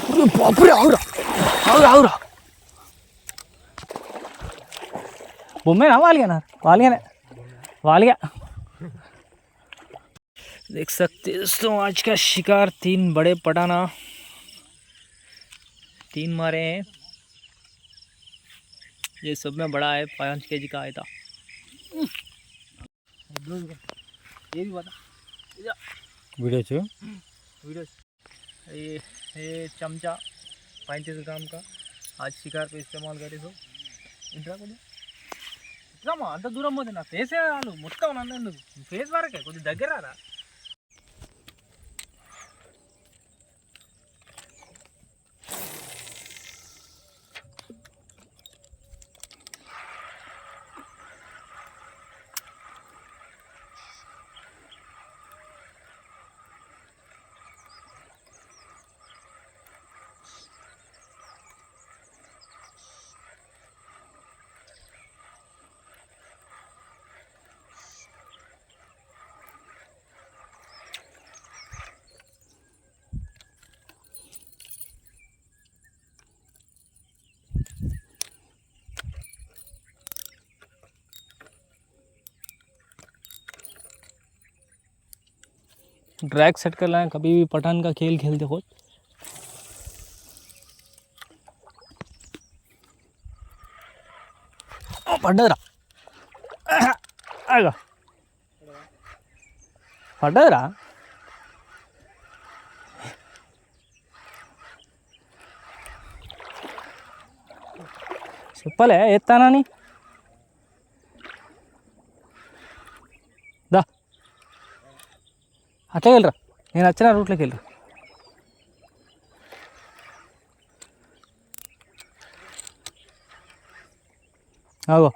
बापरे आवरा आवरा आवरा बोमे ना वालिया ना वालिया देख सकते दोस्तों आज का शिकार 3 बड़े पटाना 3 मारे हैं। ये सब में बड़ा है 5 kg का आया था। ये भी बता वीडियो वीडियो ये चमचा 35 ग्राम का आज शिकार पे इस्तेमाल करे। सो इंट्रा को इतना अंत दूर పోతే నా ఫేస్ వాళ్ళు మొత్తం నన్ను ఫేస్ వరకే కొద్ది దగ్గర రా। ड्रैग सेट कर लाए कभी भी पठान का खेल खेलते हो। पड़रा आएगा पड़रा सिंपल है एत्ताना नहीं दा అట్లా వెళ్ళరా నేను వచ్చిన రూట్లోకి వెళ్ళరా। ఆగో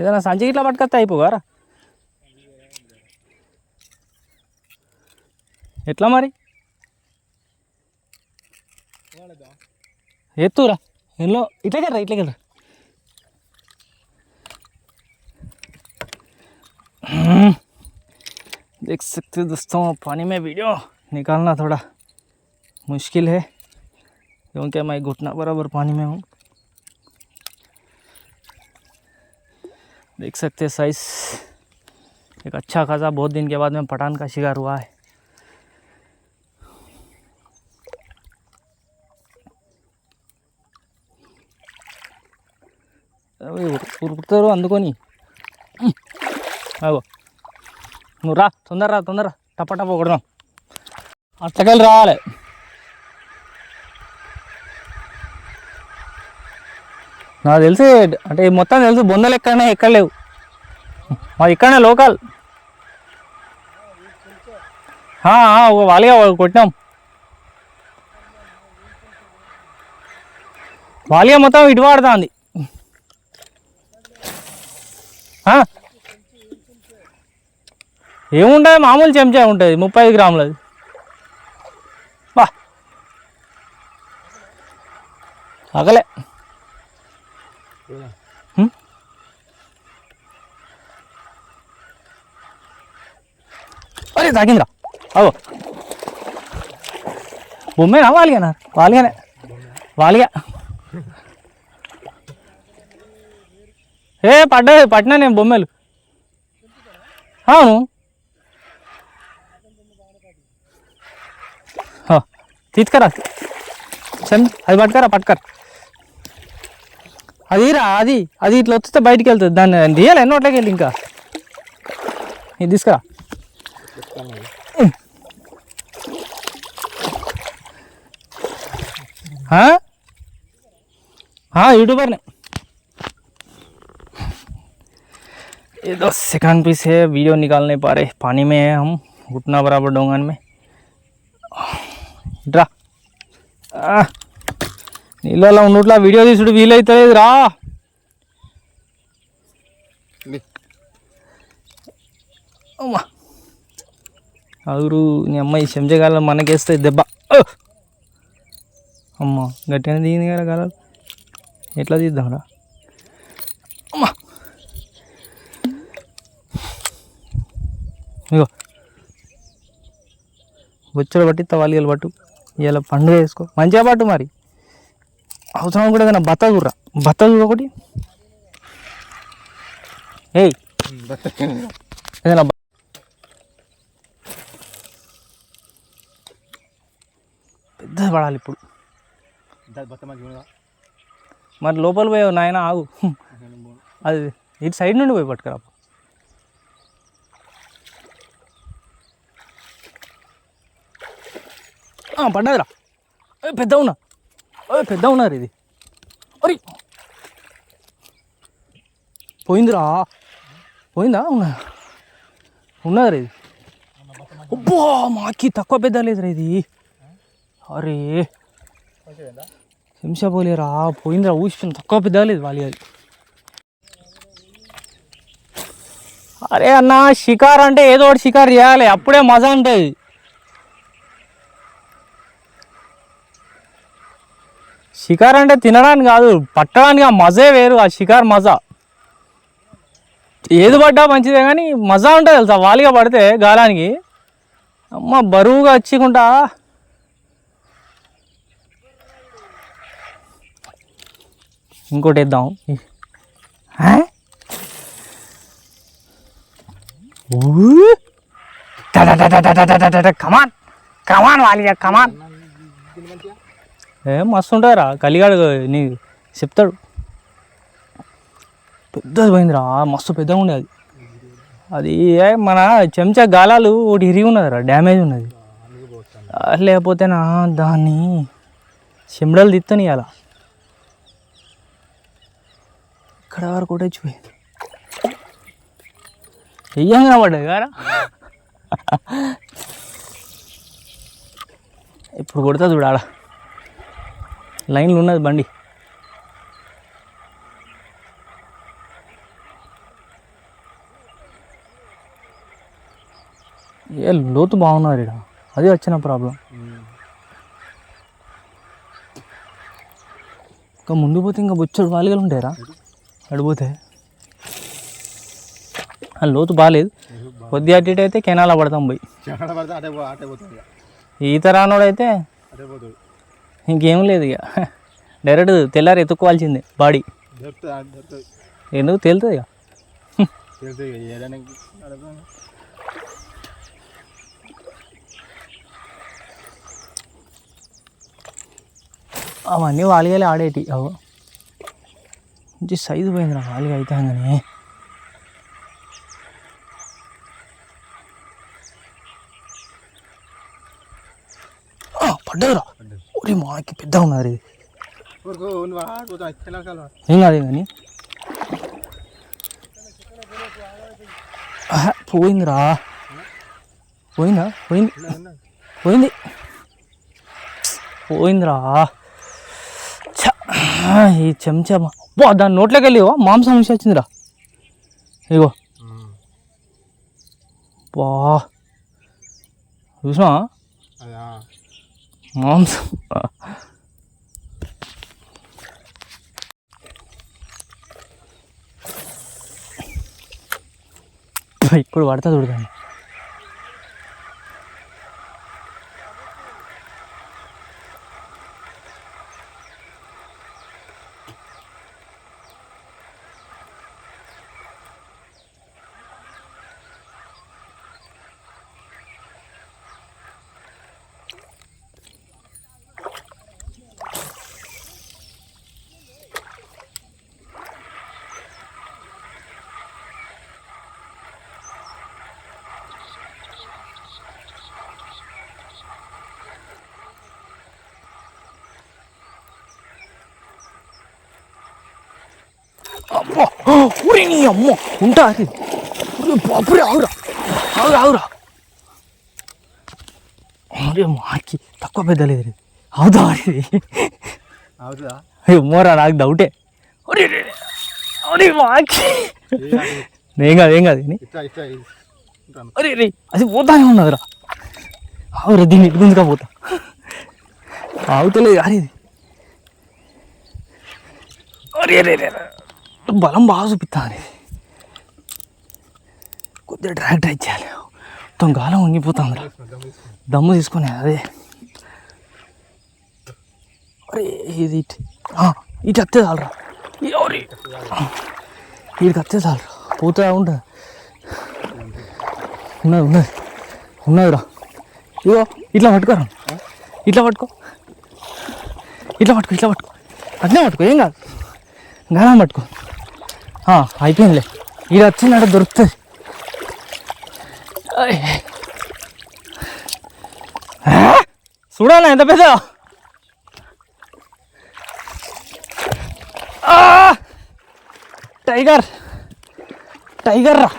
ఏదైనా సంచి ఇట్లా పట్టుకొస్తే అయిపోగారా ఎట్లా మరి ఎత్తురా ఎల్లో ఇట్లా देख सकते हो दोस्तों पानी में वीडियो निकालना थोड़ा मुश्किल है क्योंकि मैं घुटना बराबर पानी में हूँ। देख सकते हैं साइज एक अच्छा खासा बहुत दिन के बाद में पठान का शिकार हुआ है। ఉరుకుతారు అందుకొని అగో నువ్వు రా తొందర టప కొడదాం అట్టకెళ్ళి రావాలి। నాకు తెలిసి అంటే మొత్తం తెలుసు బొందలు ఎక్కడ లేవు మాది ఇక్కడనే లోకల్ వాలిగా కొట్టినాం వాలిగా మొత్తం ఇటు వాడుతుంది। ఏముంటుంది మామూలు చెంచా ఉంటుంది 35 గ్రాములది బా అగలే అరే తాకిందిరా అవో బొమ్మేనా వాలిగానే ఏ పట్టినా నేను బొమ్మలు అవును తీసుకురా అది పట్టుకరా అది ఇట్లా వస్తే బయటికి వెళ్తుంది దాన్ని తీయాలి ఎన్నోట్లోకి వెళ్ళి ఇంకా ఇది తీసుకురా यूट्यूबर ने ये 10 सेकंड पीस है वीडियो निकाल नहीं पा रहे पानी में है हम घुटना बराबर डोंगन में ड्रा నీళ్ళలో ఉన్నట్లా వీడియో తీసుడు వీలైతలేదు రా అవురు నీ అమ్మాయి చెంచగాల మనకేస్తే దెబ్బ అమ్మ గట్టిగా దిగింది కదా గాలాలు ఎట్లా తీద్దాంరా అమ్మ ఇగో బొచ్చలు పట్టి తవాలిగలు పట్టు ఇలా పండుగ వేసుకో మంచిగా పట్టు మరి అవసరం కూడా ఏదైనా బత్త చూడ ఒకటి ఏయ్ ఏదైనా పెద్దది పడాలి ఇప్పుడు మరి లోపల పోయావు నాయన ఆగు అది ఇటు సైడ్ నుండి పోయి పట్టుకురా పడ్డదిరా పెద్ద ఉన్నారు ఇది అరే పోయిందా ఉన్నదిరా ఇది అబ్బో మాకి తక్కువ పెద్ద లేదురా ఇది అరే శంషా పోలేరా పోయిందిరా ఊసిపోయింది తక్కువ పెద్ద లేదు వాలి అది అరే అన్న షికార్ అంటే ఏదో ఒకటి షికార్ చేయాలి అప్పుడే మజా ఉంటుంది షికార్ అంటే తినడానికి కాదు పట్టడానికి ఆ మజే వేరు ఆ షికార్ మజా ఏది పడ్డా మంచిదే కానీ మజా ఉంటుంది తెలుసా వాలిగా పడితే గాలానికి అమ్మ బరువుగా వచ్చుకుంటా ఇంకోటి వేద్దాం కమాన్ వాలిగా కమాన్ మస్తు ఉంటారా కలిగాడు నీ చెప్తాడు పెద్దది పోయిందిరా మస్తు పెద్దగా ఉండేది అది మన చెంచా గాలాలు ఒకటి ఇరిగి ఉన్నదిరా డ్యామేజ్ ఉన్నది లేకపోతేనా దాన్ని చెంబడలు తిత్తని అలా ఇక్కడ వరకు కూడా వచ్చిపోయింది వెయ్యంగా పడ్డది కారా ఇప్పుడు కొడతా చూడ ఆడ లైన్లు ఉన్నది బండి ఏ లోతు బాగున్నారు ఇక్కడ అది వచ్చిన ప్రాబ్లం ఇంకా ముందు పోతే ఇంకా బొచ్చడు వాలిగలు ఉంటాయరా అడిపోతే లోతు బాగాలేదు కొద్ది అటు ఇటు అయితే కెనాలా పడతాం పోయి ఈత రానోడైతే ఇంకేం లేదు ఇక డైరెక్ట్ తెల్లారి ఎత్తుక్కోవాల్సిందే బాడీ ఎందుకు తేలుతుంది ఇక అవన్నీ వాలిగాలి ఆడేటి అవు మంచి సైజు పోయింది నా వాలిగా అయితే కానీ పడ్డదురా ఒరి మాకి పెద్ద ఉన్నారు ఇది ఏం కాదు కానీ పోయిందిరా పోయిందిరా ఈ చెంచా బా దాని నోట్లోకి వెళ్ళి మాంసం విషయం వచ్చిందిరా ఇగో బా చూసినా మాంసం ఇప్పుడు పడతా చూడదాన్ని అమ్మో ఊరి నీ అమ్మో ఉంటా అది బాపురే ఆవురా అరే మాకి తక్కువ పెద్ద లేదు అవుదా అయ్యో మోరా నాకు డౌటే అరే మాకి ఏం కాదు అరే రే అది పోతానే ఉన్నదిరా అవురా దీన్ని ఇటు గుంజుగా పోతా ఆగుతలేదు అరే అరే బలం బాగా చూపిస్తా అని కొద్దిగా ట్రై చేయాలి మొత్తం గాలం వంగిపోతుందిరా. దమ్ము తీసుకునే అదే. అరే ఇది ఇటు అత్తే చాలరా. వీడికి అత్తే చాలరా. పోతా ఉంటుంది. ఉన్నదిరా. ఇగో ఇట్లా పట్టుకోరా. ఇట్లా పట్టుకో. అట్లే పట్టుకో, ఏం కాదు. గాలం పట్టుకో. అయిపోయిందిలే. ఇది వచ్చిందంటే దొరుకుతుంది. చూడాలి ఎంత పెద్ద. టైగర్ రా.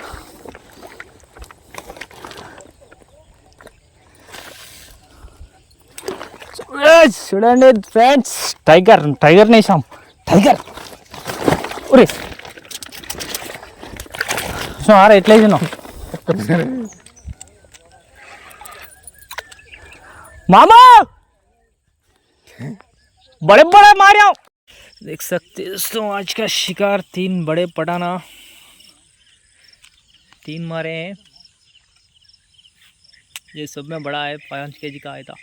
చూడండి ఫ్రెండ్స్, టైగర్ నేసాం. టైగర్ ఒరే ఆరా ఎట్లా వేసినావు मामा, बड़े बड़े मारे. देख सकते हो दोस्तों, आज का शिकार 3 बड़े पटाना 3 मारे हैं. ये सब में बड़ा है, 5 kg का आया था.